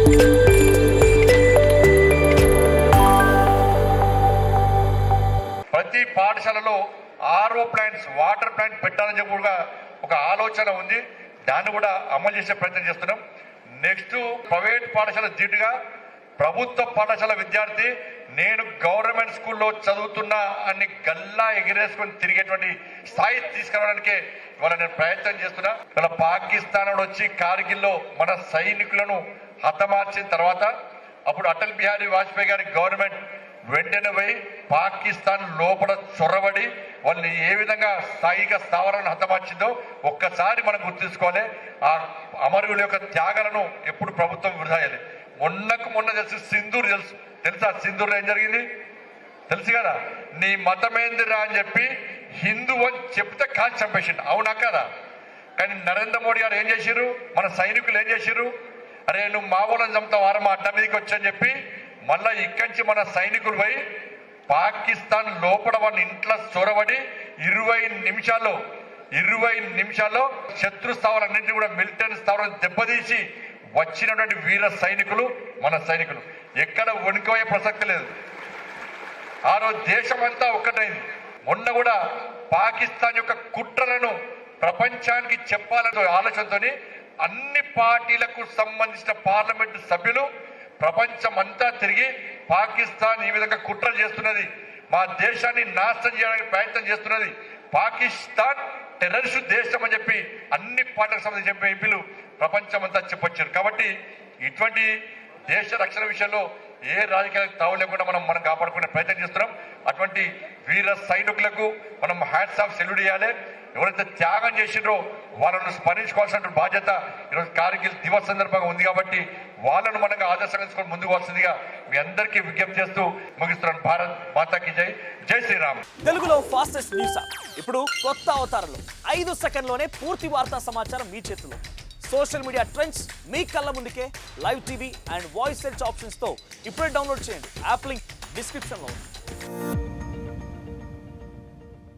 ప్రతి పాఠశాలలో RO plants, water plant పెట్టాలని చెప్పి కూడా ఒక ఆలోచన ఉంది. దాన్ని కూడా అమలు చేసే ప్రయత్నం చేస్తున్నాం. నెక్స్ట్ ప్రైవేట్ పాఠశాల ధీటుగా ప్రభుత్వ పాఠశాల విద్యార్థి నేను గవర్నమెంట్ స్కూల్లో చదువుతున్నా అని గల్లా ఎగిరేసుకొని తిరిగేటువంటి స్థాయి తీసుకురావడానికే ఇవాళ నేను ప్రయత్నం చేస్తున్నా. ఇవాళ పాకిస్తాన్ వచ్చి కార్గిల్లో మన సైనికులను హతమార్చిన తర్వాత అప్పుడు అటల్ బిహారీ వాజ్పేయి గారి గవర్నమెంట్ వెంటనే పోయి పాకిస్తాన్ లోపల చొరబడి వాళ్ళని ఏ విధంగా స్థాయిక స్థావరాలను హతమార్చిందో ఒక్కసారి మనం గుర్తుంచుకోవాలి. ఆ అమరుల యొక్క త్యాగాలను ఎప్పుడు ప్రభుత్వం వృధా చేయాలి. మొన్న తెలుసు సింధూర్ తెలుసా? సింధూర్లో ఏం జరిగింది తెలుసు కదా. నీ మతమేందిరా అని చెప్పి హిందూ అని చెప్తే కాల్చి చంపేసిండు. అవునా కదా? కానీ నరేంద్ర మోడీ గారు ఏం చేశారు, మన సైనికులు ఏం చేశారు, అరే నువ్వు మావోలను చంపుతావు వారం మా అడ్డ మీదకి వచ్చని చెప్పి మళ్ళా ఇక్కడి నుంచి మన సైనికులు పోయి పాకిస్తాన్ లోపల వాళ్ళ ఇంట్లో చొరబడి 20 నిమిషాల్లో శత్రు స్థావరాలన్నింటినీ కూడా మిలిటరీ స్థావరాలను దెబ్బతీసి వచ్చినటువంటి వీర సైనికులు మన సైనికులు. ఎక్కడ వణికిపోయే ప్రసక్తి లేదు. ఆ రోజు దేశమంతా ఒక్కటైంది. మొన్న కూడా పాకిస్తాన్ యొక్క కుట్రలను ప్రపంచానికి చెప్పాలనే ఆలోచనతో అన్ని పార్టీలకు సంబంధించిన పార్లమెంటు సభ్యులు ప్రపంచమంతా తిరిగి పాకిస్తాన్ ఈ విధంగా కుట్రలు చేస్తున్నది, మా దేశాన్ని నాశనం చేయడానికి ప్రయత్నం చేస్తున్నది, పాకిస్తాన్ టెర్రరిస్ట్ దేశం అని చెప్పి అన్ని పార్టీలకు సంబంధించిన ఎంపీలు ప్రపంచమంతా చెప్పొచ్చారు. కాబట్టి ఇటువంటి దేశ రక్షణ విషయంలో ఏ రాజకీయాలకు తావు లేకుండా మనం కాపాడుకునే ప్రయత్నం చేస్తున్నాం. అటువంటి వీర సైనికులకు మనం హ్యాట్స్ ఆఫ్ సెల్యూట్ చేయాలి. ఎవరైతే త్యాగం చేసిండ్రో వాళ్ళను స్మరించుకోవాల్సిన బాధ్యత ఈరోజు కార్గిల్ దివస్ సందర్భంగా ఉంది. కాబట్టి వాళ్ళను మనకు ఆదర్శంగా తీసుకొని ముందుకు వస్తుందిగా మీ అందరికీ విజ్ఞప్తి చేస్తూ ముగిస్తున్నాను. భారత్ మాతాకి జై, జై శ్రీరామ్. తెలుగులో ఫాస్టెస్ట్ న్యూస్ ఇప్పుడు కొత్త అవతారంలో 5 సెకండ్లోనే పూర్తి వార్తా సమాచారం మీ చేతిలో. సోషల్ మీడియా ట్రెండ్స్ మీ కళ్ళ ముందుకే live TV and voice search ఆప్షన్స్తో ఇప్పుడే డౌన్లోడ్ చేయండి. యాప్ లింక్ డిస్క్రిప్షన్లో ఉంది.